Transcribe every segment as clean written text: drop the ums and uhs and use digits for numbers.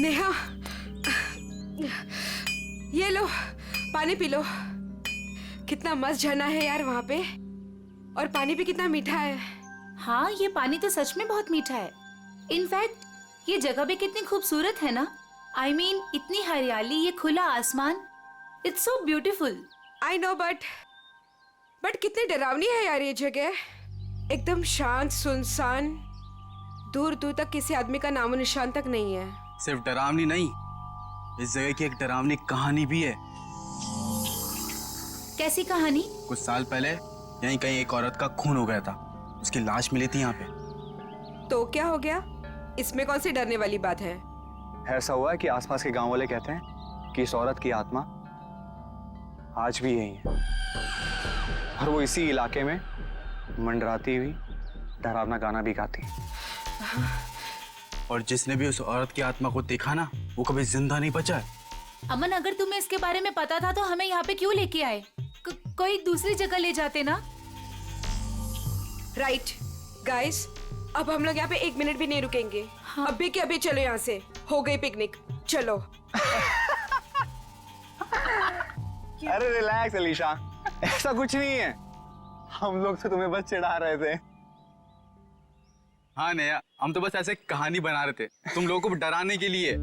नेहा, ये लो पानी P low. कितना मस्त झरना है यार वहाँ पे, और पानी भी कितना मीठा है। हाँ, ये पानी तो सच में बहुत मीठा है। इनफैक्ट ये जगह भी कितनी खूबसूरत है ना। I mean, इतनी हरियाली, ये खुला आसमान, it's so beautiful. I know, but कितनी डरावनी है यार ये जगह। एकदम शांत सुनसान, दूर दूर तक किसी आदमी का नामो निशान तक नहीं है। सिर्फ डरावनी नहीं, इस जगह की एक डरावनी कहानी भी है। कैसी कहानी? कुछ साल पहले यहीं कहीं एक औरत का खून हो गया था, उसकी लाश मिली थी यहाँ पे। तो क्या हो गया? इसमें कौन सी डरने वाली बात है? ऐसा हुआ है कि आसपास के गांव वाले कहते हैं कि इस औरत की आत्मा आज भी यही है, और वो इसी इलाके में मंडराती हुई डरावना गाना भी गाती है। और जिसने भी उस औरत की आत्मा को देखा ना, वो कभी जिंदा नहीं बचा है। अमन, अगर तुम्हें इसके बारे में पता था तो हमें यहाँ पे क्यों लेके आए? कोई दूसरी जगह ले जाते ना। राइट गाइस, अब हम लोग यहाँ पे 1 मिनट भी नहीं रुकेंगे। हाँ। अभी के अभी चलो यहाँ से, हो गई पिकनिक, चलो। अरे रिलैक्स अलीशा, ऐसा कुछ नहीं है। हम लोग तो तुम्हें बस चिढ़ा रहे थे। हाँ नेहा, हम तो बस ऐसे कहानी बना रहे थे तुम लोगों को डराने के लिए।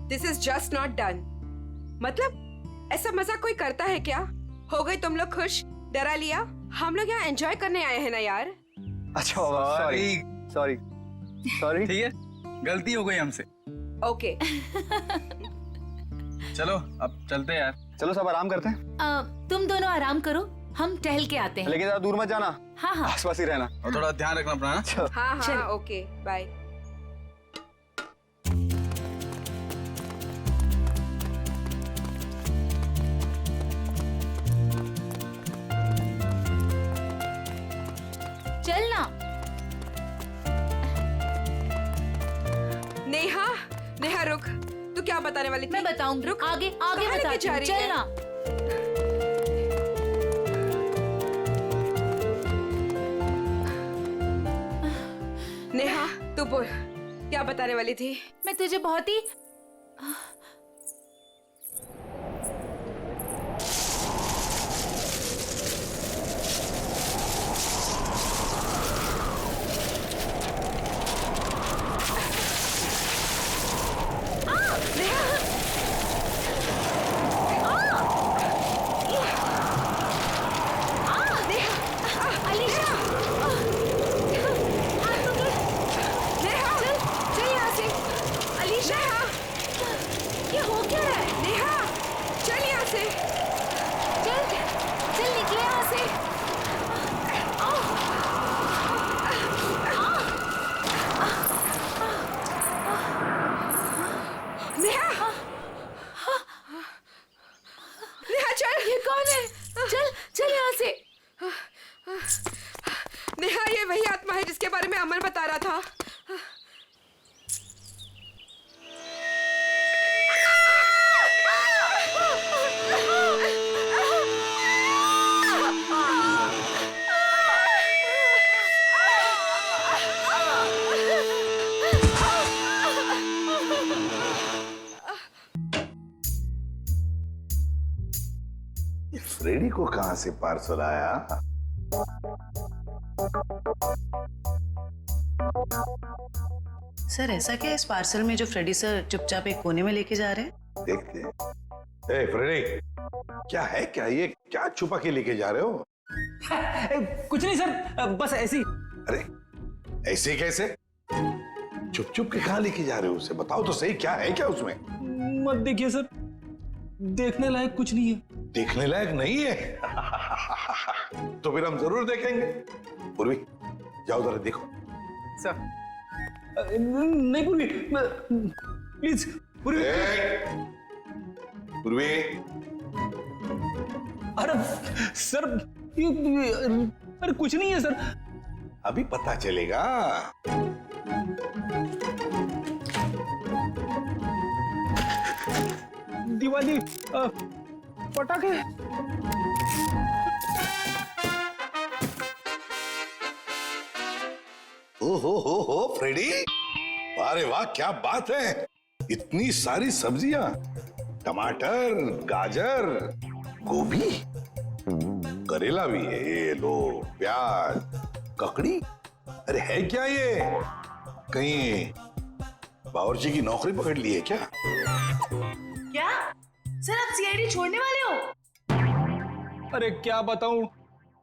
This is just not done. मतलब ऐसा मजाक कोई करता है क्या? हो गई तुम लोग खुश, डरा लिया। हम लोग यहाँ एंजॉय करने आए हैं ना यार। अच्छा सॉरी सॉरी सॉरी। ठीक है, गलती हो गई हमसे। ओके चलो अब चलते हैं यार। चलो सब आराम करते हैं। तुम दोनों आराम करो, हम टहल के आते हैं। लेकिन ज्यादा दूर मत जाना, हाँ हाँ। आसपास ही रहना। और थोड़ा ध्यान रखना अपना। हाँ? हाँ चलो। हाँ ओके बाय। चलना। नेहा, नेहा रुक, तू क्या बताने वाली थी? मैं बताऊंगी, रुक, आगे कहाँ आगे लेके बताती जा हूँ, रही है? चलना। नेहा तू बोल, क्या बताने वाली थी? मैं तुझे बहुत ही नेहा, ये वही आत्मा है जिसके बारे में अमन बता रहा था। फ्रेडी को कहां से पार्सल आया? सर, ऐसा क्या है इस पार्सल में जो फ्रेडी सर चुपचाप एक कोने में लेके जा रहे हैं? देखते हैं। ए फ्रेडी, क्या है? क्या ये क्या छुपा के लेके जा रहे हो? कुछ नहीं सर, बस ऐसी। अरे ऐसे कैसे? चुप चुप के कहां लेके जा रहे हो उसे? बताओ तो सही, क्या है क्या उसमें? मत देखिए सर, देखने लायक कुछ नहीं है। देखने लायक नहीं है? तो फिर हम जरूर देखेंगे। पूर्वी जाओ जरा देखो। सर नहीं पूर्वी, प्लीज पूर्वी। पूर्वी, अरे सर अरे कुछ नहीं है सर। अभी पता चलेगा। दिवाली पटाखे। हो फ्रेडी, अरे वाह क्या बात है। इतनी सारी सब्जियां, टमाटर, गाजर, गोभी, करेला भी है, ये लो, प्याज, ककड़ी। अरे है क्या ये? कहीं बावर्ची की नौकरी पकड़ ली है क्या? क्या सर आप सीआईडी छोड़ने वाले हो? अरे क्या बताऊं,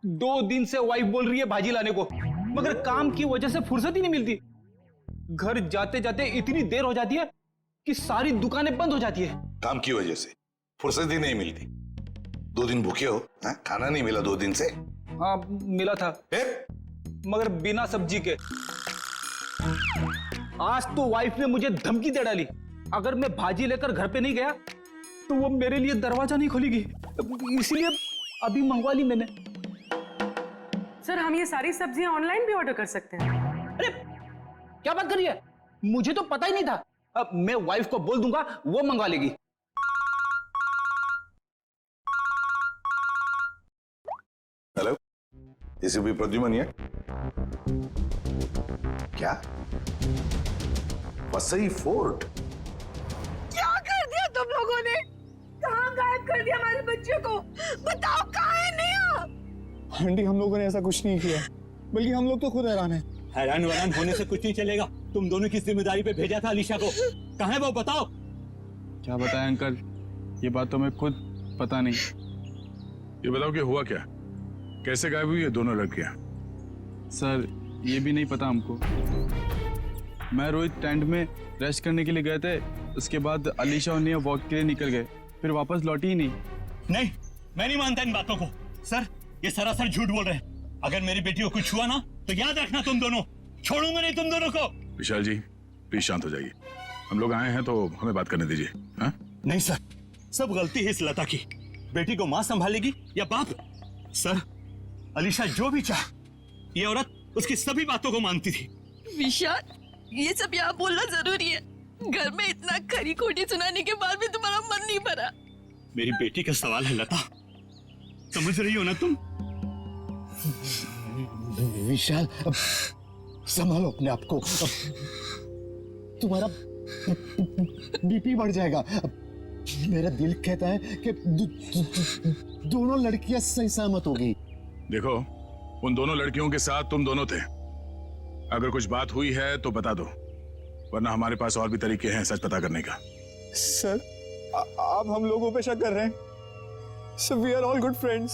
2 दिन से वाइफ बोल रही है भाजी लाने को, मगर काम की वजह से फुर्सत ही नहीं मिलती। घर जाते जाते इतनी देर हो जाती है कि सारी दुकानें बंद हो जाती है। काम की वजह से फुर्सत ही नहीं मिलती। 2 दिन भूखे हो? खाना नहीं मिला 2 दिन से? हाँ मिला था, फिर? मगर बिना सब्जी के। आज तो वाइफ ने मुझे धमकी दे डाली, अगर मैं भाजी लेकर घर पे नहीं गया तो वो मेरे लिए दरवाजा नहीं खोलेगी, इसीलिए अभी मंगवा ली मैंने। सर हम ये सारी सब्जियां ऑनलाइन भी ऑर्डर कर सकते हैं? अरे क्या बात कर रही है, मुझे तो पता ही नहीं था। अब मैं वाइफ को बोल दूंगा, वो मंगवा लेगी। हेलो, एसीपी प्रद्युमन है क्या? वसई फोर्ट? क्या कर दिया तुम लोगों ने? कहाँ गायब कर दिया हमारे बच्चे को? बताओ कहाँ है नेहा? आंटी हम लोगों ने ऐसा कुछ नहीं किया, बल्कि हम लोग तो खुद हैरान हैं। हैरान वैरान होने से कुछ नहीं चलेगा। तुम दोनों की जिम्मेदारी पे भेजा था अलीशा को, कहाँ है वो बताओ। क्या बताएं अंकल, ये बात तो मैं खुद पता नहीं। ये बताओ कि हुआ क्या, कैसे गायब हुई है दोनों लड़कियां? सर ये भी नहीं पता हमको। मैं रोहित टेंट में रेस्ट करने के लिए गए थे, उसके बाद अलीशा और नेहा वॉक के लिए निकल गए, फिर वापस लौटी ही नहीं। नहीं, मैं नहीं मानता इन बातों को। सर ये सरासर झूठ बोल रहे हैं। अगर मेरी बेटी को कुछ हुआ ना तो याद रखना तुम दोनों, छोड़ूंगा नहीं तुम दोनों को। विशाल जी प्लीज शांत हो जाइए, हम लोग आए हैं तो हमें बात करने दीजिए। हाँ? नहीं सर, सब गलती है इस लता की। बेटी को माँ संभालेगी या बाप? सर अलीशा जो भी चाह, ये औरत उसकी सभी बातों को मानती थी। विशाल ये सब यहाँ बोलना जरूरी है? घर में इतना खरी खोटी सुनाने के बाद भी तुम्हारा मन नहीं भरा? मेरी बेटी का सवाल है लता, समझ रही हो ना तुम? विशाल संभालो अपने आप को, तुम्हारा बीपी बढ़ जाएगा। मेरा दिल कहता है कि दोनों लड़कियां सही सहमत होगी। देखो उन दोनों लड़कियों के साथ तुम दोनों थे, अगर कुछ बात हुई है तो बता दो, वरना हमारे पास और भी तरीके हैं सच पता करने का। सर आप हम लोगों पे शक कर रहे हैं? Sir we are all good friends.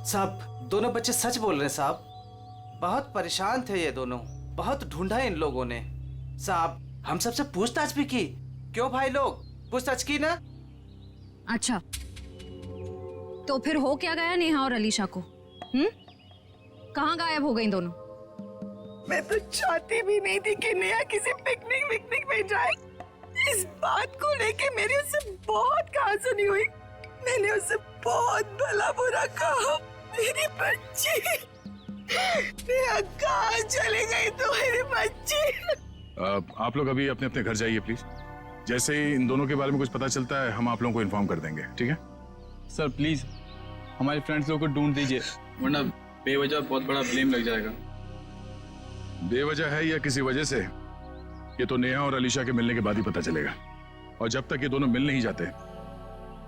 साहब दोनों बच्चे सच बोल रहे हैं साहब, बहुत परेशान थे ये दोनों, बहुत ढूंढा इन लोगों ने। साहब हम सबसे पूछताछ भी की। क्यों भाई लोग, पूछताछ की ना? अच्छा तो फिर हो क्या गया नेहा और अलीशा को? कहाँ गायब हो गई दोनों? मैं तो चाहती भी नहीं थी कि नेहा किसी पिकनिक में जाए। इस बात को लेके मेरी उससे बहुत कहासुनी हुई। मैंने उससे बहुत भला बुरा कहा। मेरी बच्ची नेहा कहाँ चले गई तुम्हारी बच्ची? आप लोग अभी अपने अपने घर जाइए प्लीज। जैसे ही इन दोनों के बारे में कुछ पता चलता है हम आप लोगों को इन्फॉर्म कर देंगे, ठीक है? सर प्लीज हमारे फ्रेंड्स लोगों को ढूंढ दीजिए, वरना बेवजह बहुत बड़ा ब्लेम लग जाएगा। बेवजह है या किसी वजह से, ये तो नेहा और अलीशा के मिलने के बाद ही पता चलेगा। और जब तक ये दोनों मिल नहीं जाते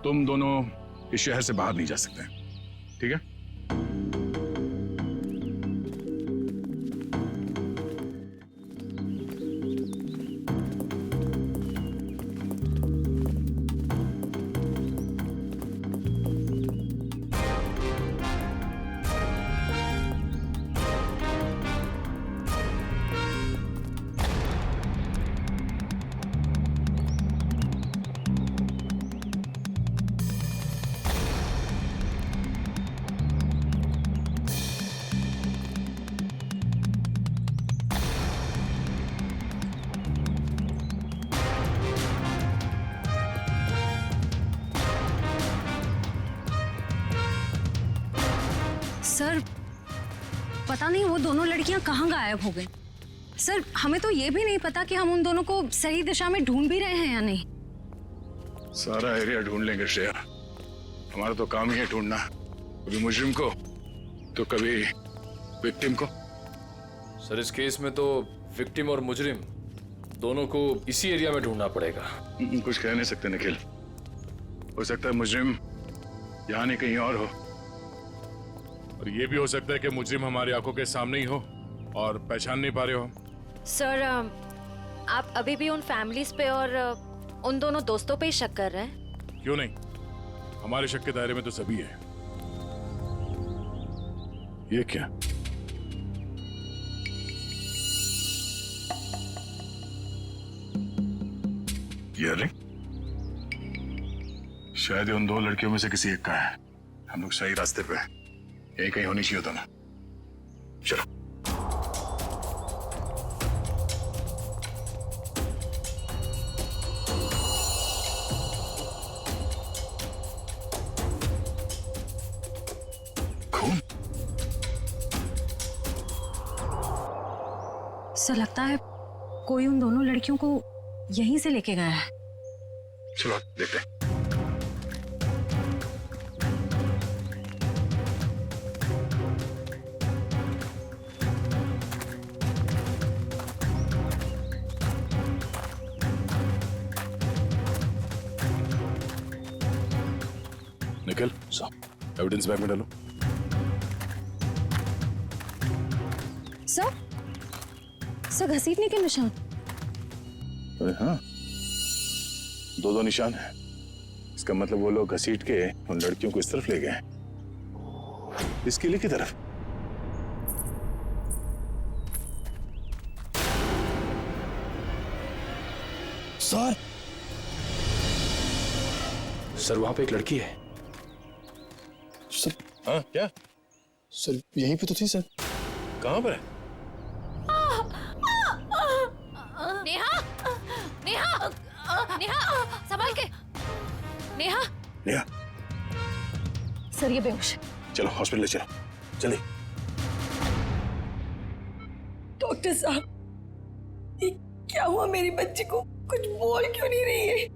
तुम दोनों इस शहर से बाहर नहीं जा सकते, ठीक है? सर पता नहीं वो दोनों लड़कियां कहाँ गायब हो गई। सर हमें तो ये भी नहीं पता कि हम उन दोनों को सही दिशा में ढूंढ भी रहे हैं या नहीं। सारा एरिया ढूंढ लेंगे श्रेया, हमारा तो काम ही है ढूंढना, कभी मुजरिम को तो कभी विक्टिम को। सर इस केस में तो विक्टिम और मुजरिम दोनों को इसी एरिया में ढूंढना पड़ेगा। कुछ कह नहीं सकते निखिल, हो सकता है मुजरिम यहाँ नहीं कहीं और हो, और ये भी हो सकता है कि मुजरिम हमारी आंखों के सामने ही हो और पहचान नहीं पा रहे हो। सर आप अभी भी उन फैमिलीज पे और उन दोनों दोस्तों पे ही शक कर रहे हैं? क्यों नहीं, हमारे शक के दायरे में तो सभी है। ये क्या? ये रिंग शायद उन दो लड़कियों में से किसी एक का है। हम लोग सही रास्ते पे हैं। यही कहीं होनी चाहिए दोनों। चलो। खून? सर लगता है कोई उन दोनों लड़कियों को यहीं से लेके गया है। चलो देखते हैं। निकल, एविडेंस बैग में डालो। सर घसीटने के निशान। अरे हाँ, दो निशान है। इसका मतलब वो लोग घसीट के उन लड़कियों को इस तरफ ले गए, इस किले की तरफ। सर वहां पे एक लड़की है। सर हाँ क्या? सर यहीं पे तो थी सर। कहां पर है? नेहा, नेहा, नेहा, संभाल के। नेहा। नेहा। सर ये बेहोश है। चलो हॉस्पिटल ले चलो, चलिए। डॉक्टर साहब, ये क्या हुआ मेरी बच्ची को? कुछ बोल क्यों नहीं रही है?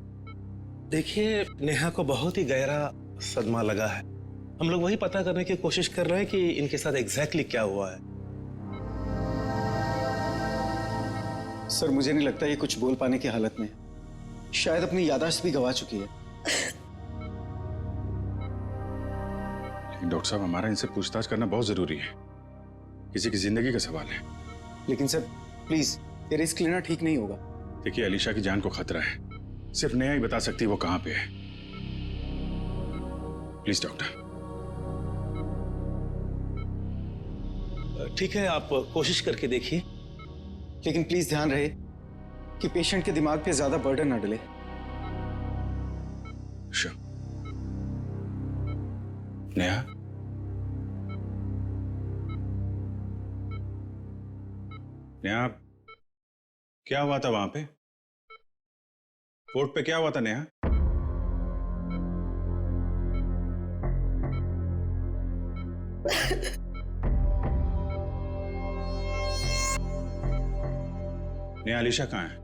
देखिए, नेहा को बहुत ही गहरा सदमा लगा है। हम लोग वही पता करने की कोशिश कर रहे हैं कि इनके साथ एग्जैक्टली क्या हुआ है। सर मुझे नहीं लगता ये कुछ बोल पाने की हालत में है। शायद अपनी याददाश्त भी गवा चुकी है। लेकिन डॉक्टर साहब, हमारा इनसे पूछताछ करना बहुत जरूरी है। किसी की जिंदगी का सवाल है। लेकिन सर प्लीज, ये रिस्क लेना ठीक नहीं होगा। देखिए, अलीशा की जान को खतरा है। सिर्फ नेहा ही बता सकती है वो कहां पे है। Please doctor. ठीक है, आप कोशिश करके देखिए, लेकिन प्लीज ध्यान रहे कि पेशेंट के दिमाग पे ज्यादा बर्डन ना डले। श्योर। नेहा, नेहा, क्या हुआ था वहां पे? कोर्ट पे क्या हुआ था नेहा? नेहा, अलीशा कहाँ है?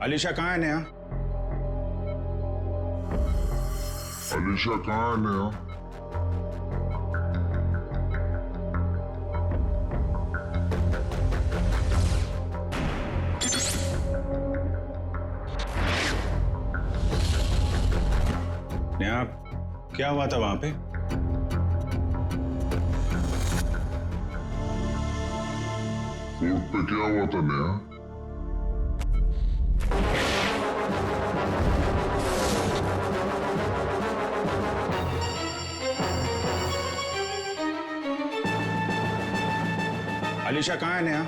अलीशा कहाँ है नेहा? अलीशा कहाँ है नेहा? नेहा, क्या हुआ था वहां पे? कोर्ट पे क्या हुआ था नेहा? अलीशा कहाँ है नेहा?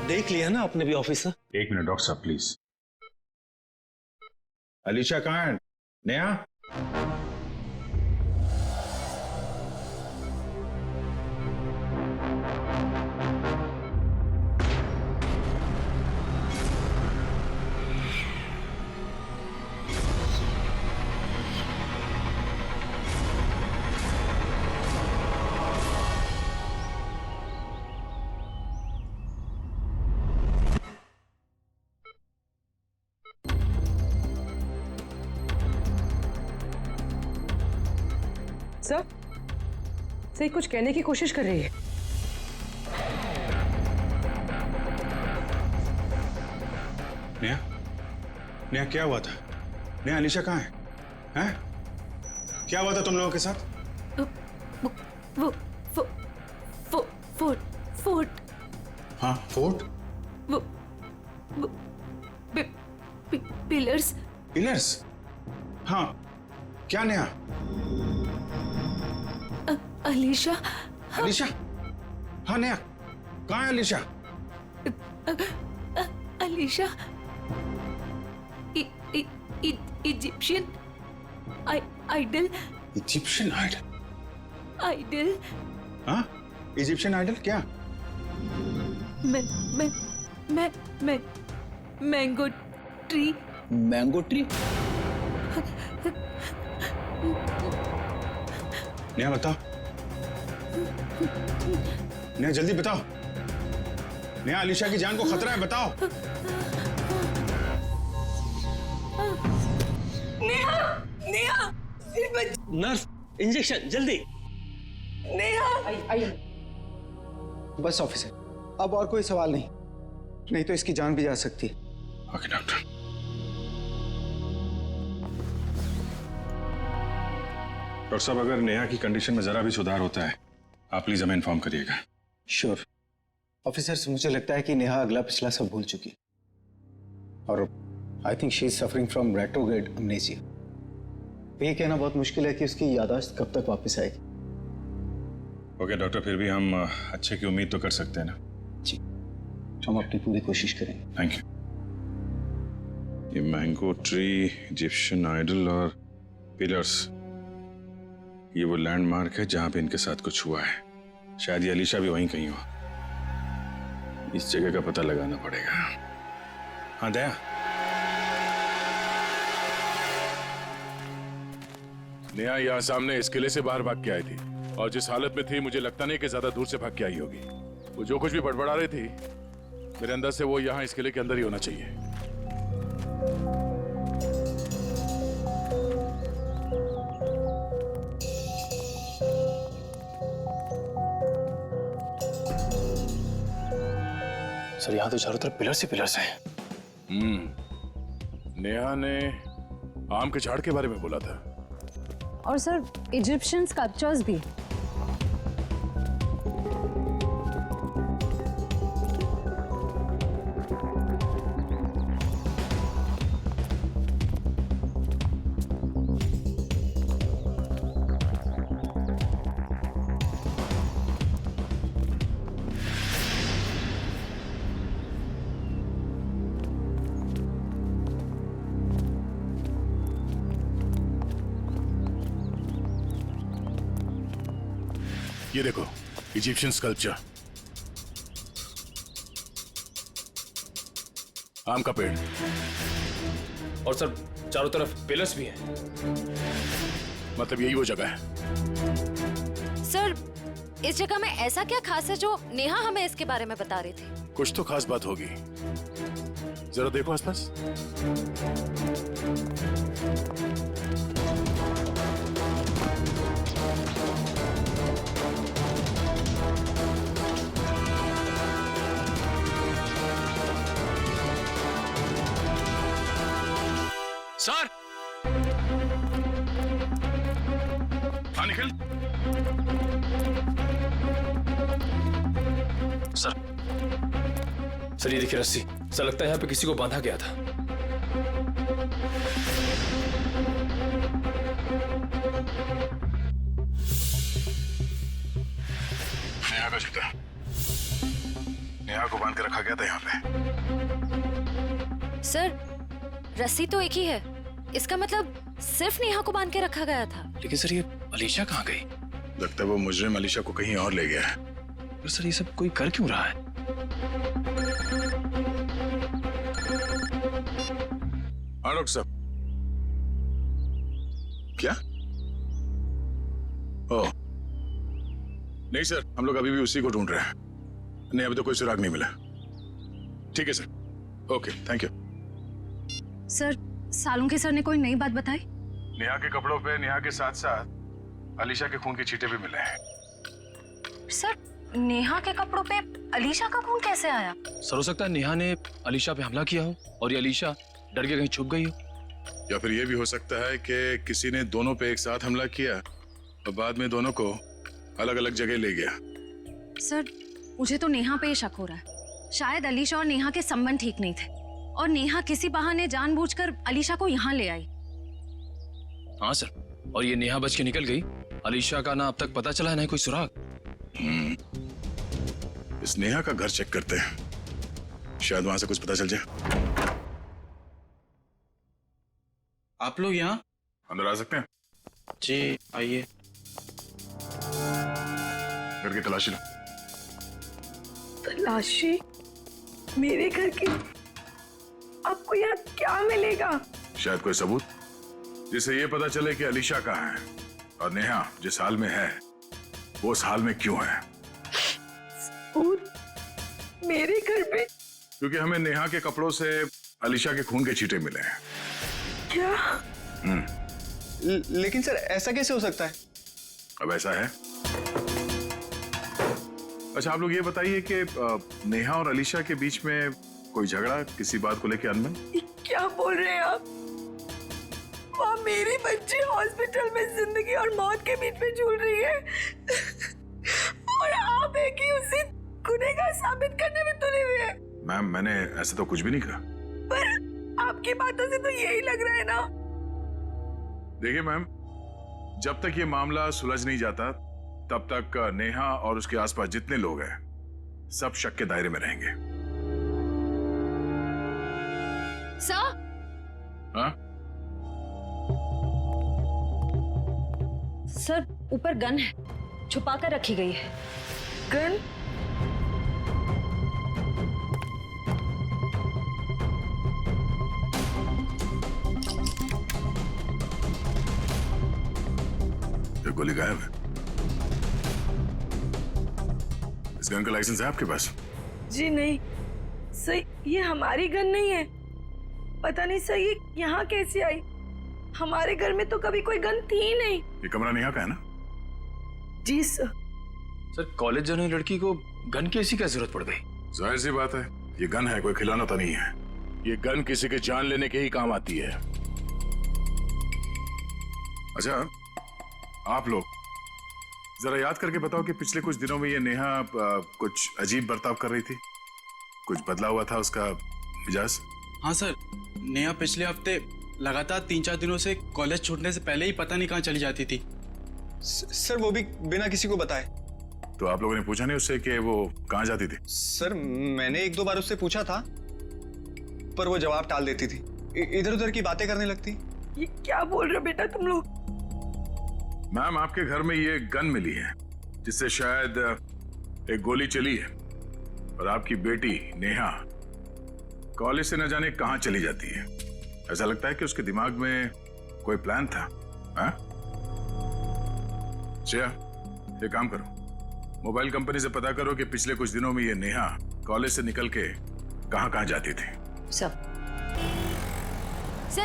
देख लिया ना आपने भी ऑफिसर? एक मिनट डॉक्टर साहब प्लीज। अलीशा कहाँ है? नेहा? सही कुछ कहने की कोशिश कर रही है। नेहा, नेहा क्या हुआ था? नेहा, अलीशा कहाँ है? हैं? क्या हुआ था तुम लोगों के साथ? फोर्ट। हाँ, फोर्ट? पिलर्स। पिलर्स? हाँ, क्या नेहा? अलीशा। अलीशा? हाँ नेहा, कहाँ है Alisha? Alisha Egyptian idol. Egyptian idol? Idol. हाँ, इजिप्शियन आइडल क्या? Mango tree. Mango tree? Neha बताओ, नेहा जल्दी बताओ। नेहा, अलीशा की जान को खतरा है, बताओ। नेहा, नेहा, नर्स, इंजेक्शन जल्दी। नेहा। बस ऑफिसर, अब और कोई सवाल नहीं, नहीं तो इसकी जान भी जा सकती है। Okay doctor. डॉक्टर साहब, अगर नेहा की कंडीशन में जरा भी सुधार होता है, आप प्लीज हमें इन्फॉर्म करिएगा। श्योर ऑफिसर्स, मुझे लगता है कि नेहा अगला पिछला सब भूल चुकी है और I think she is suffering from retrograde amnesia. ये कहना बहुत मुश्किल है कि उसकी याददाश्त कब तक वापस आएगी। ओके डॉक्टर, फिर भी हम अच्छे की उम्मीद तो कर सकते हैं ना? जी, हम अपनी पूरी कोशिश करेंगे। Thank you. ये मैंगो ट्री, इजिप्शियन आइडल और पिलर्स, ये वो लैंडमार्क है जहां पे इनके साथ कुछ हुआ है। शायद ये अलीशा भी वहीं कहीं हो। इस जगह का पता लगाना पड़ेगा। हाँ दया, नेहा यहाँ सामने इस किले से बाहर भाग के आई थी और जिस हालत में थी मुझे लगता नहीं कि ज्यादा दूर से भाग के आई होगी। वो जो कुछ भी बड़बड़ा रही थी, मेरे अंदर से वो यहाँ इस किले के अंदर ही होना चाहिए। सर यहाँ तो चारों तरफ पिलर्स ही पिलर्स हैं। नेहा ने आम के झाड़ के बारे में बोला था। और सर इजिप्शियन स्कल्पचर्स भी। ये देखो, इजिप्शियन स्कल्पचर, आम का पेड़, और सर चारों तरफ पिलर्स भी हैं। मतलब यही वो जगह है। सर, इस जगह में ऐसा क्या खास है जो नेहा हमें इसके बारे में बता रही थी? कुछ तो खास बात होगी, जरा देखो आसपास। सर, हाँ निखिल। सर ये देखिए रस्सी, सर लगता है यहाँ पे किसी को बांधा गया था। नेहा का जूता, नेहा को बांध के रखा गया था यहाँ पे। सर, रस्सी तो एक ही है, इसका मतलब सिर्फ नेहा को बांध के रखा गया था। लेकिन सर ये अलीशा कहाँ गई? लगता है वो मुजरिम अलीशा को कहीं और ले गया है। पर सर ये सब कोई कर क्यों रहा है? हाँ डॉक्टर साहब। क्या? ओह नहीं सर, हम लोग अभी भी उसी को ढूंढ रहे हैं। नहीं, अभी तो कोई सुराग नहीं मिला। ठीक है sir, okay thank you. Sir, Salunke sir ने कोई नई बात बताई? नेहा के कपड़ों पे नेहा के साथ साथ अलीशा के खून के छींटे भी मिले हैं। सर नेहा के कपड़ों पे अलीशा का खून कैसे आया? सर हो सकता है नेहा ने अलीशा पे हमला किया हो और ये अलीशा डर के कहीं छुप गई हो। या फिर ये भी हो सकता है कि किसी ने दोनों पे एक साथ हमला किया और बाद में दोनों को अलग अलग जगह ले गया। सर मुझे तो नेहा पे शक हो रहा है। शायद अलीशा और नेहा के संबंध ठीक नहीं थे और नेहा किसी बहाने जानबूझकर अलीशा को यहाँ ले आई। हाँ सर, और ये नेहा बच के निकल गई। अलीशा का ना अब तक पता चला है ना कोई सुराग। इस नेहा का घर चेक करते हैं, शायद वहां से कुछ पता चल जाए। आप लोग यहाँ अंदर आ सकते हैं? जी आइए। घर की तलाशी लो। तलाशी? मेरे घर की? आपको यहाँ क्या मिलेगा? शायद कोई सबूत जिससे ये पता चले कि अलीशा कहाँ है और नेहा जिस हाल में है वो उस हाल में क्यों है। सबूत? मेरे घर पे? क्योंकि हमें नेहा के कपड़ों से अलीशा के खून के छींटे मिले हैं। क्या? लेकिन सर ऐसा कैसे हो सकता है? अब ऐसा है। अच्छा आप लोग ये बताइए कि नेहा और अलीशा के बीच में कोई झगड़ा किसी बात को लेकर अनबन? क्या बोल रहे हैं आप? वहाँ मेरी बच्ची हॉस्पिटल में जिंदगी और मौत के बीच में झूल रही है और आप एक ही उसे गुनहगार साबित करने में तुले हुए हैं। मैम मैंने ऐसा तो कुछ भी नहीं कहा। पर आपकी बातों से तो यही लग रहा है ना। देखिए मैम, जब तक ये मामला सुलझ नहीं जाता तब तक नेहा और उसके आसपास जितने लोग हैं सब शक के दायरे में रहेंगे। सर? हाँ? सर ऊपर गन है, छुपा कर रखी गई है। गन? ये गोली गायब है। इस गन का लाइसेंस है आपके पास? जी नहीं सर, ये हमारी गन नहीं है। पता नहीं सर ये यहाँ कैसे आई। हमारे घर में तो कभी कोई गन थी ही नहीं। ये कमरा नेहा का है ना? जी सर। सर कॉलेज जाने लड़की को गन की ऐसी क्या जरूरत पड़ गई? जाहिर सी बात है, ये गन है, कोई खिलौना तो नहीं है। ये गन किसी के जान लेने के ही काम आती है। अच्छा आप लोग जरा याद करके बताओ कि पिछले कुछ दिनों में ये नेहा कुछ अजीब बर्ताव कर रही थी, कुछ बदला हुआ था उसका मिजाज? हाँ सर, नेहा पिछले हफ्ते लगातार 3-4 दिनों से कॉलेज छूटने से पहले ही पता नहीं कहाँ चली जाती थी। सर वो भी बिना किसी को बताए। तो आप लोगों ने पूछा नहीं उससे कि वो कहाँ जाती थी? सर मैंने 1-2 बार उससे पूछा था पर वो जवाब टाल देती थी, इधर उधर की बातें करने लगती। ये क्या बोल रहे हो बेटा तुम लोग? मैम आपके घर में ये गन मिली है जिससे शायद एक गोली चली है और आपकी बेटी नेहा कॉलेज से न जाने कहां चली जाती है। ऐसा लगता है कि उसके दिमाग में कोई प्लान था। हाँ? श्रेया ये काम करो, मोबाइल कंपनी से पता करो कि पिछले कुछ दिनों में ये नेहा कॉलेज से निकल के कहां कहां जाती थी। सर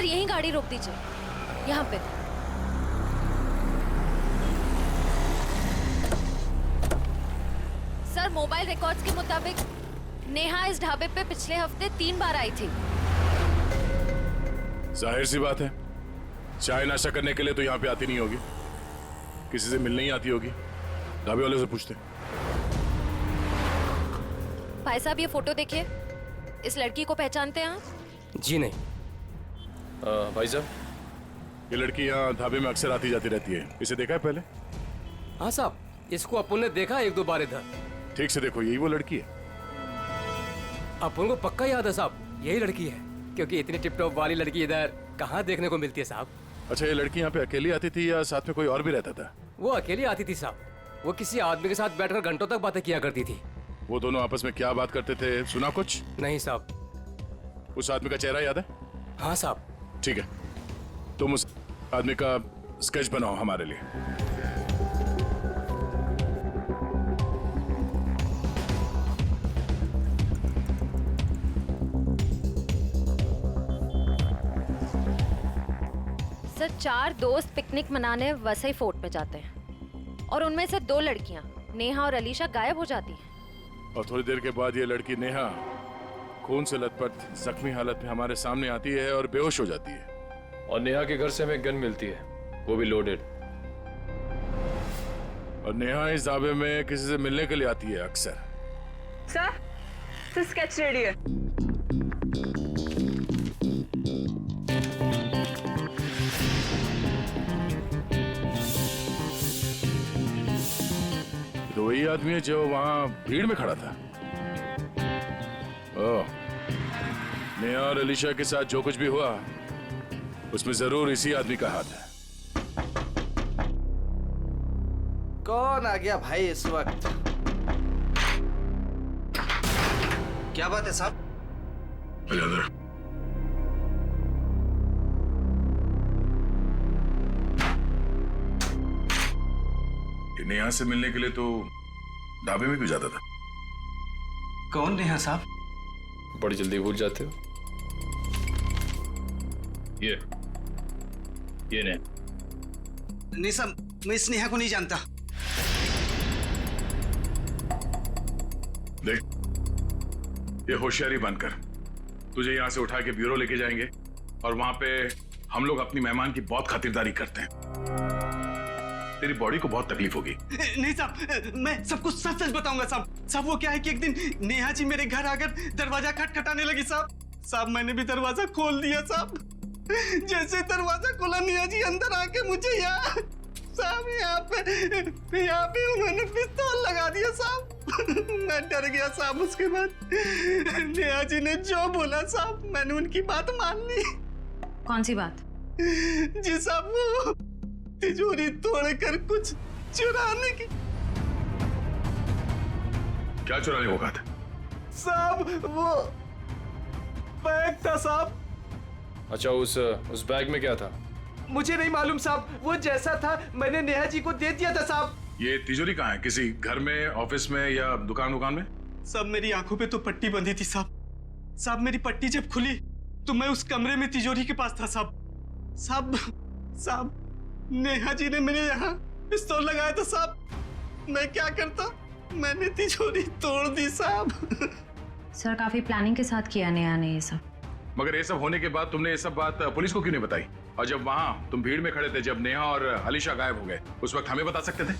यहीं गाड़ी रोक दीजिए, यहाँ पे। सर मोबाइल रिकॉर्ड्स के मुताबिक नेहा इस ढाबे पे पिछले हफ्ते 3 बार आई थी। जाहिर सी बात है, चाय नाश्ता करने के लिए तो यहाँ पे आती नहीं होगी, किसी से मिलने ही आती होगी। ढाबे वाले से पूछते। भाई साहब ये फोटो देखिए, इस लड़की को पहचानते हैं आप? जी नहीं। भाई साहब ये लड़की यहाँ ढाबे में अक्सर आती जाती रहती है, इसे देखा है पहले? हाँ साहब, इसको अपन ने देखा 1-2 बार इधर। ठीक से देखो, यही वो लड़की है। अपन को पक्का याद है साहब, यही लड़की है, क्योंकि इतनी टिप टॉप वाली लड़की इधर कहाँ देखने को मिलती है साहब। अच्छा ये लड़की यहाँ पे अकेली आती थी या साथ में कोई और भी रहता था? वो अकेली आती थी साहब, वो किसी आदमी के साथ बैठकर घंटों तक बातें किया करती थी। वो दोनों आपस में क्या बात करते थे, सुना कुछ? नहीं साहब। उस आदमी का चेहरा याद है? हाँ साहब। ठीक है, तुम उस आदमी का स्केच बनाओ हमारे लिए। सर 4 दोस्त पिकनिक मनाने वसई फोर्ट में जाते हैं। और उनमें से 2 लड़कियां नेहा और अलीशा गायब हो जाती हैं। और थोड़ी देर के बाद ये लड़की नेहा खून से लथपथ जख्मी हालत में हमारे सामने आती है और बेहोश हो जाती है। और नेहा के घर से हमें गन मिलती है, वो भी लोडेड। और नेहा इस दावे में किसी से मिलने के लिए आती है अक्सर। सर स्केच रेडी है। तो वही आदमी है जो वहां भीड़ में खड़ा था। ओह, नेहा और अलीशा के साथ जो कुछ भी हुआ उसमें जरूर इसी आदमी का हाथ है। कौन आ गया भाई इस वक्त? क्या बात है साहब? नेहा से मिलने के लिए तो ढाबे में क्यों जाता था? कौन नेहा साहब? बड़ी जल्दी भूल जाते हो। ये नेहा। नहीं साहब, मैं इस नेहा को नहीं जानता। देख, ये होशियारी बनकर तुझे यहां से उठा के ब्यूरो लेके जाएंगे और वहां पे हम लोग अपनी मेहमान की बहुत खातिरदारी करते हैं। तेरी बॉडी को बहुत तकलीफ होगी। नहीं साहब, मैं सब कुछ सच सच बताऊंगा साहब। साहब वो क्या है कि एक दिन नेहा जी मेरे घर आकर दरवाजा खटखटाने लगी साहब। मैंने भी दरवाजा खोल दिया साहब। जैसे दरवाजा खोला नेहा जी अंदर आके मुझे यहाँ पे उन्होंने पिस्तौल लगा दिया साहब। मैं डर गया साहब। उसके बाद नेहा जी ने जो बोला साहब, मैंने उनकी बात मान ली। कौन सी बात? जी साहब, वो तिजोरी तोड़कर कुछ चुराने की। क्या चुराने को कहा था? साहब वो बैग था साहब। अच्छा, उस बैग में क्या था? मुझे नहीं मालूम साहब, वो जैसा था मैंने नेहा जी को दे दिया था साहब। ये तिजोरी कहाँ है? किसी घर में, ऑफिस में या दुकान में? सब मेरी आंखों पे तो पट्टी बंधी थी साहब। साहब मेरी पट्टी जब खुली तो मैं उस कमरे में तिजोरी के पास था साहब। साहब नेहा जी ने मेरे यहाँ पिस्तौल लगाया था साहब। मैं क्या करता, मैंने तिजोरी तोड़ दी साहब। सर काफी प्लानिंग के साथ किया नेहा ने ये सब। मगर ये सब होने के बाद तुमने ये सब बात पुलिस को क्यों नहीं बताई? और जब वहां तुम भीड़ में खड़े थे, जब नेहा और अलीशा गायब हो गए, उस वक्त हमें बता सकते थे।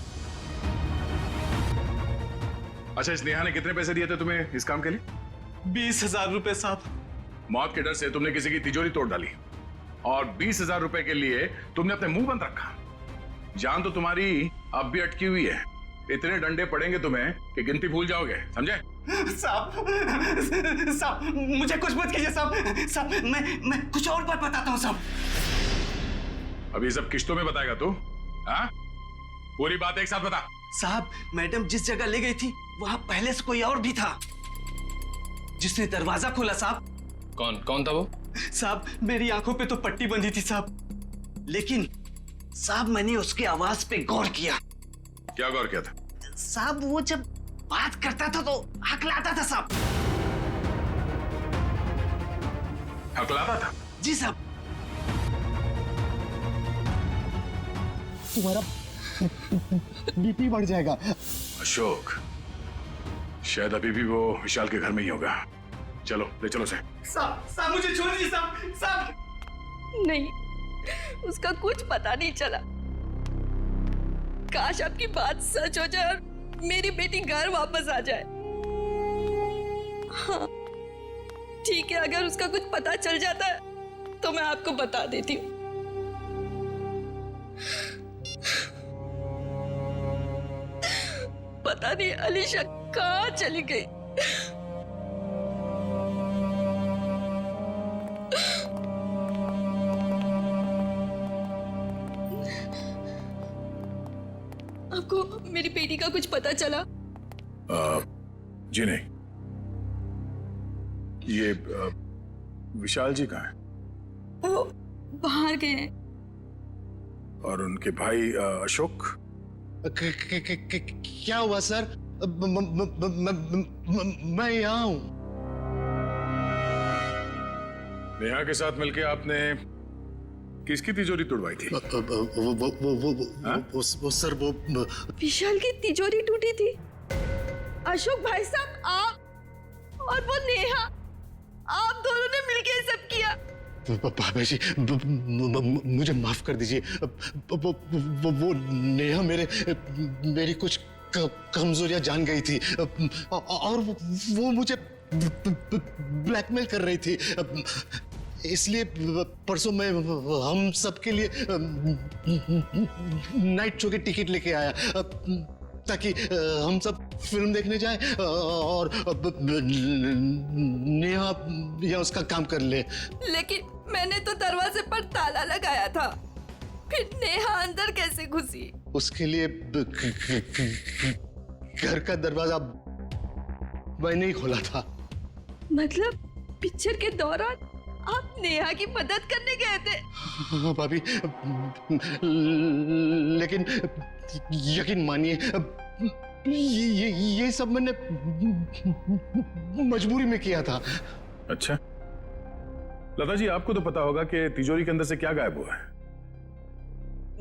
अच्छा, इस नेहा ने कितने पैसे दिए थे तुम्हें इस काम के लिए? 20,000 रुपए साहब। मौत के डर से तुमने किसी की तिजोरी तोड़ डाली और 20,000 रुपए के लिए तुमने अपने मुंह बंद रखा। जान तो तुम्हारी अब भी अटकी हुई है। इतने डंडे पड़ेंगे तुम्हें कि गिनती भूल जाओगे, समझे? साहब मुझे कुछ मत कीजिए साहब। मैं कुछ और बात बताता हूँ साहब। अब ये सब किश्तों में बताएगा तू? हाँ? पूरी बात एक साथ बता। साहब मैडम जिस जगह ले गई थी वहां पहले से कोई और भी था जिसने दरवाजा खोला साहब। कौन था वो? साहब मेरी आंखों पे तो पट्टी बंधी थी साहब, लेकिन साहब मैंने उसकी आवाज पे गौर किया। क्या गौर किया था? साहब वो जब बात करता था तो हकलाता था साहब। हकलाता था? जी साहब। तुम्हारा बीपी बढ़ जाएगा। अशोक, शायद अभी भी वो विशाल के घर में ही होगा। चलो ले चलो से। साहब मुझे छोड़ दीजिए साहब। नहीं, उसका कुछ पता नहीं चला। काश आपकी बात सच हो जाए और मेरी बेटी घर वापस आ जाए। हाँ ठीक है, अगर उसका कुछ पता चल जाता है तो मैं आपको बता देती हूँ। पता नहीं अलीशा कहाँ चली गई। आपको मेरी बेटी का कुछ पता चला? जी नहीं। ये विशाल जी कहाँ हैं? वो बाहर गए हैं। और उनके भाई अशोक? क्या हुआ सर? मैं यहाँ हूँ। नेहा के साथ मिलके आपने किसकी तिजोरी तुड़वाई थी? वो सर वो विशाल की तिजोरी टूटी थी। अशोक भाई साहब, आप और वो नेहा, आप दोनों ने मिलके ये सब किया। बाबा जी मुझे माफ कर दीजिए। वो नेहा मेरी कुछ कमजोरियां जान गई थी और वो मुझे ब्लैकमेल कर रही थी। इसलिए परसों मैं हम सबके लिए नाइट शो की टिकट लेके आया ताकि हम सब फिल्म देखने जाएं और नेहा या उसका काम कर ले। लेकिन मैंने तो दरवाजे पर ताला लगाया था, फिर नेहा अंदर कैसे घुसी? उसके लिए घर का दरवाजा मैंने ही खोला था। मतलब पिक्चर के दौरान आप नेहा की मदद करने गए थे? हाँ भाभी, लेकिन यकीन मानिए ये सब मैंने मजबूरी में किया था। अच्छा, लता जी आपको तो पता होगा कि तिजोरी के अंदर से क्या गायब हुआ है?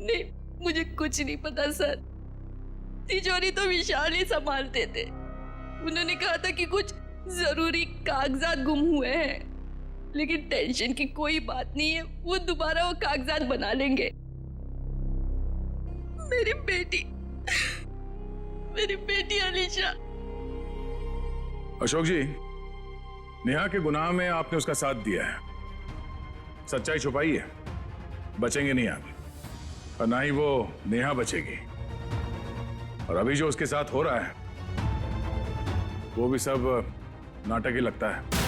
नहीं, मुझे कुछ नहीं पता सर। तिजोरी तो विशाल ही संभालते थे। उन्होंने कहा था कि कुछ जरूरी कागजात गुम हुए हैं, लेकिन टेंशन की कोई बात नहीं है, वो दोबारा वो कागजात बना लेंगे। मेरी बेटी अलीशा। अशोक जी, नेहा के गुनाह में आपने उसका साथ दिया है, सच्चाई छुपाई है, बचेंगे नहीं आप और ना ही वो नेहा बचेगी। और अभी जो उसके साथ हो रहा है वो भी सब नाटक ही लगता है।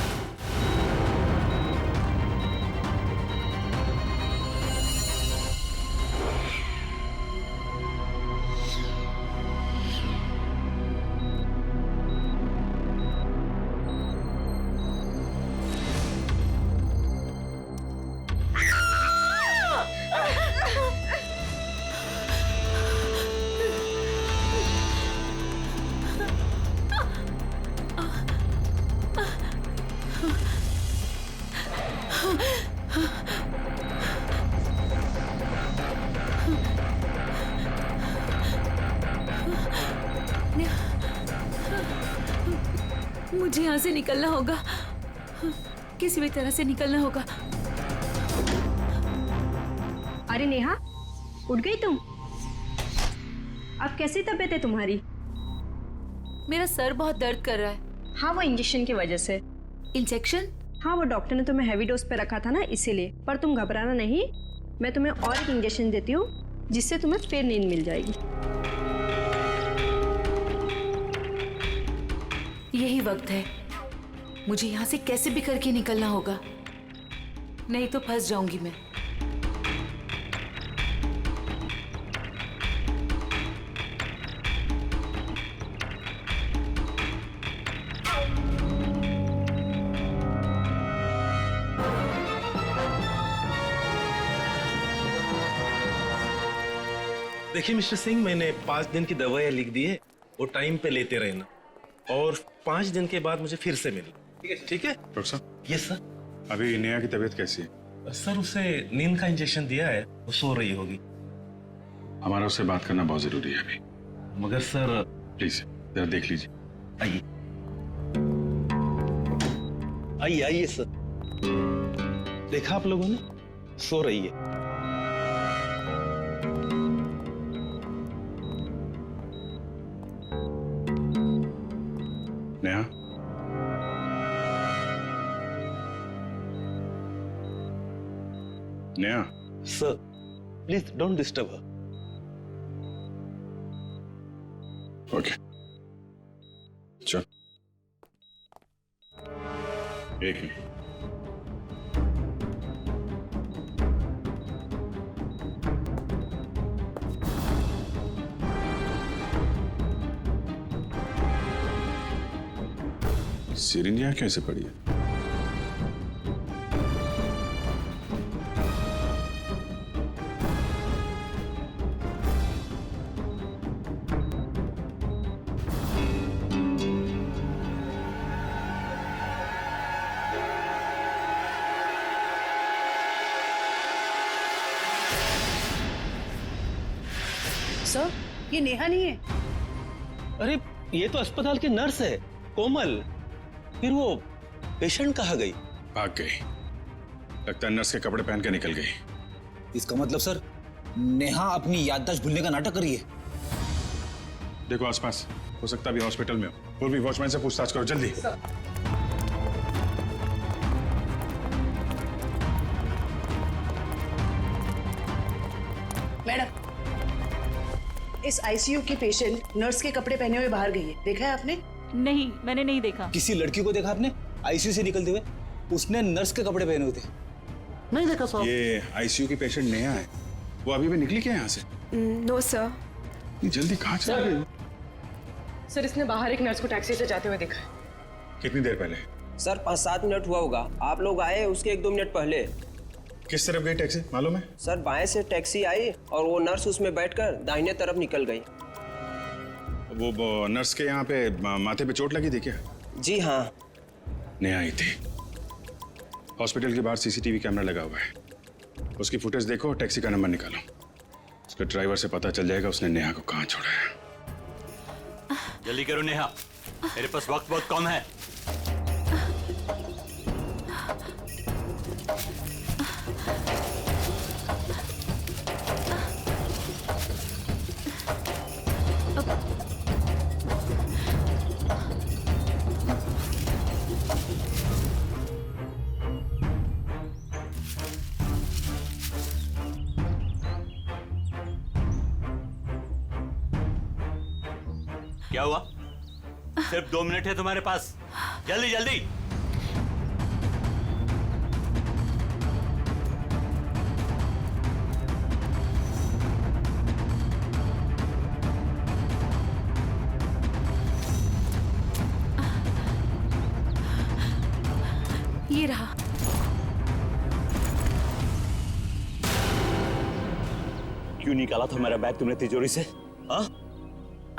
मुझे यहाँ से निकलना होगा, किसी भी तरह से निकलना होगा। अरे नेहा, उठ गई तुम? अब कैसी तबीयत है तुम्हारी? मेरा सर बहुत दर्द कर रहा है। हाँ, वो इंजेक्शन की वजह से। इंजेक्शन? हाँ, वो डॉक्टर ने तुम्हें हैवी डोज पे रखा था ना, इसीलिए। पर तुम घबराना नहीं, मैं तुम्हें और एक इंजेक्शन देती हूँ जिससे तुम्हें फिर नींद मिल जाएगी। यही वक्त है, मुझे यहाँ से कैसे भी करके निकलना होगा, नहीं तो फंस जाऊंगी मैं। देखिए मिस्टर सिंह, मैंने 5 दिन की दवाइयाँ लिख दी है, वो टाइम पे लेते रहना और 5 दिन के बाद मुझे फिर से मिलना। ठीक है डॉक्टर साहब? Yes sir. अभी नेहा की तबीयत कैसी है? सर उसे नींद का इंजेक्शन दिया है, वो सो रही होगी। हमारा उससे बात करना बहुत जरूरी है अभी। मगर सर प्लीज जरा देख लीजिए। आइए आइए आइए सर। देखा आप लोगों ने, सो रही है। Neha, Neha. Sir please don't disturb her. Okay, चल। एक मिनट। सिरिंज यहाँ कैसे पड़ी है? सर, ये नेहा नहीं है। अरे ये तो अस्पताल की नर्स है, कोमल। फिर वो पेशेंट कहाँ गई? भाग गई। लगता है नर्स के कपड़े पहन के निकल गई। इसका मतलब सर, नेहा अपनी याददाश्त भूलने का नाटक कर रही है। देखो आसपास, हो सकता है अभी हॉस्पिटल में हो। पूर्वी वॉचमैन से पूछताछ करो जल्दी। मैडम, इस आईसीयू की पेशेंट नर्स के कपड़े पहने हुए बाहर गई है, देखा है आपने? नहीं, मैंने नहीं देखा। किसी लड़की को देखा आपने आईसीयू से निकलते हुए? उसने नर्स के कपड़े पहने हुए थे। नहीं देखा साहब। ये आईसीयू की पेशेंट नेहा है। वो अभी भी निकली क्या यहाँ से? No sir. जल्दी कहाँ चला गई? सर, इसने बाहर एक नर्स को टैक्सी से जाते हुए देखा है। कितनी देर पहले? सर 5-7 मिनट हुआ होगा। आप लोग आए उसके 1-2 मिनट पहले। किस तरफ गई टैक्सी मालूम है? सर बाएं से टैक्सी आई और वो नर्स उसमें बैठकर दाहिने तरफ निकल गई। वो नर्स के यहाँ पे माथे पे चोट लगी थी क्या? जी हाँ। नेहा आई थी। हॉस्पिटल के बाहर सीसीटीवी कैमरा लगा हुआ है, उसकी फुटेज देखो और टैक्सी का नंबर निकालो। उसके ड्राइवर से पता चल जाएगा उसने नेहा को कहाँ छोड़ा है। जल्दी करो नेहा, मेरे पास वक्त बहुत कम है। क्या हुआ? सिर्फ 2 मिनट है तुम्हारे पास, जल्दी जल्दी। ये रहा। क्यों निकाला था मेरा बैग तुमने तिजोरी से? हाँ?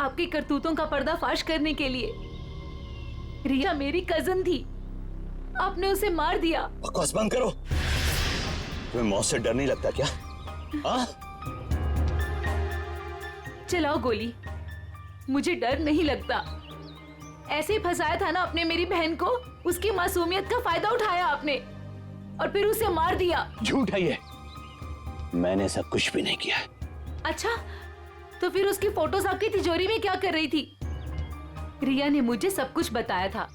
आपकी करतूतों का पर्दाफाश करने के लिए। रिया मेरी कजन थी, आपने उसे मार दिया। बकवास बंद करो। तुम्हें मौत से डर नहीं लगता क्या? हाँ? चलाओ गोली, मुझे डर नहीं लगता। ऐसे ही फंसाया था ना आपने मेरी बहन को, उसकी मासूमियत का फायदा उठाया आपने और फिर उसे मार दिया। झूठ है ये, मैंने ऐसा कुछ भी नहीं किया। अच्छा, तो फिर उसकी फोटोज आपकी तिजोरी में क्या कर रही थी? रिया ने मुझे सब कुछ बताया था।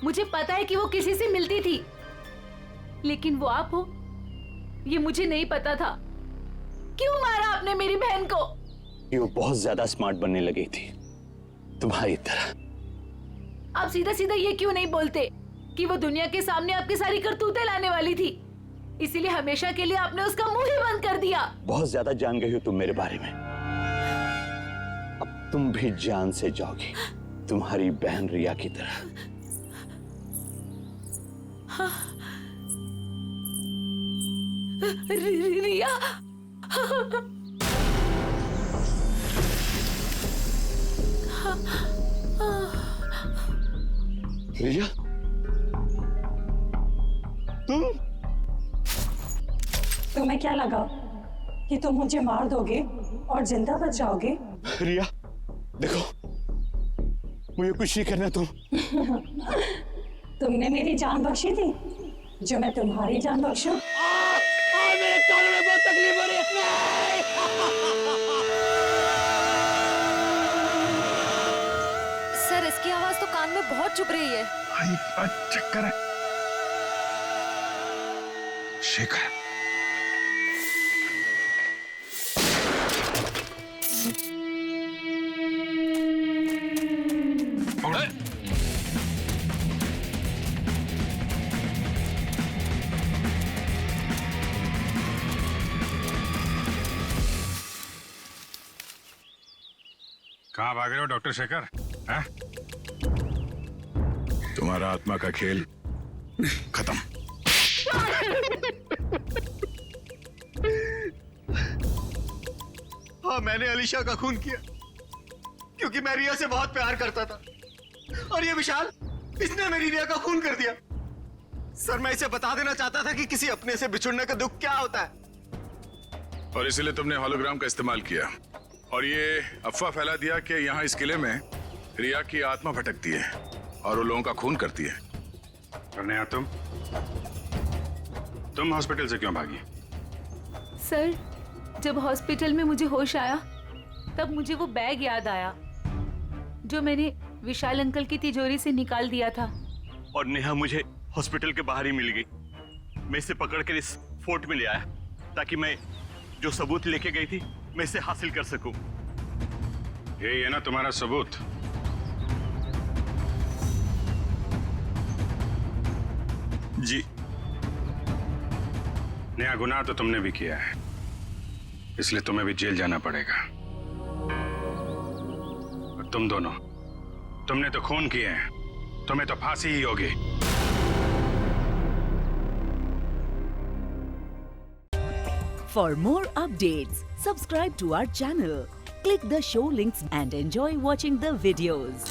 मुझे पता है कि वो किसी से मिलती थी, लेकिन वो आप हो ये मुझे नहीं पता था। क्यों मारा आपने मेरी बहन को? ये वो बहुत ज्यादा स्मार्ट बनने लगी थी तुम्हारी तरह। आप सीधा सीधा ये क्यों नहीं बोलते कि वो दुनिया के सामने आपकी सारी करतूतें लाने वाली थी, इसीलिए हमेशा के लिए आपने उसका मुंह ही बंद कर दिया। बहुत ज्यादा जान गई हो तुम मेरे बारे में, अब तुम भी जान से जाओगी तुम्हारी बहन रिया की तरह। हाँ। रिया रिया तुम्हें क्या लगा कि तुम मुझे मार दोगे और जिंदा बच जाओगे? रिया देखो, मुझे कुछ नहीं करना। तुमने मेरी जान बख्शी थी, जो मैं तुम्हारी जान बख्शूं? मेरे कानों में बहुत तकलीफ हो रही है। सर इसकी आवाज तो कान में बहुत चुभ रही है। चक्कर है। शेखर कहाँ भाग रहे हो डॉक्टर शेखर? हैं? तुम्हारा आत्मा का खेल खत्म। हाँ, मैंने अलीशा का खून किया क्योंकि मैं रिया से बहुत प्यार करता था, और ये विशाल, इसने मेरी रिया का खून कर दिया। सर मैं इसे बता देना चाहता था कि किसी अपने से बिछुड़ने का दुख क्या होता है। और इसीलिए तुमने हॉलोग्राम का इस्तेमाल किया और ये अफवाह फैला दिया कि यहाँ इस किले में रिया की आत्मा भटकती है और वो लोगों का खून करती है। और नेहा तुम हॉस्पिटल से क्यों भागी? सर, जब हॉस्पिटल में मुझे होश आया तब मुझे वो बैग याद आया जो मैंने विशाल अंकल की तिजोरी से निकाल दिया था। और नेहा मुझे हॉस्पिटल के बाहर ही मिल गई। मैं इसे पकड़कर इस फोर्ट में ले आया ताकि मैं जो सबूत लेके गई थी मैं इसे हासिल कर सकूं। यही है ना तुम्हारा सबूत? जी। नया गुनाह तो तुमने भी किया है, इसलिए तुम्हें भी जेल जाना पड़ेगा। और तुम दोनों, तुमने तो खून किए हैं, तुम्हें तो फांसी ही होगी। For more updates, subscribe to our channel, click the show links and enjoy watching the videos.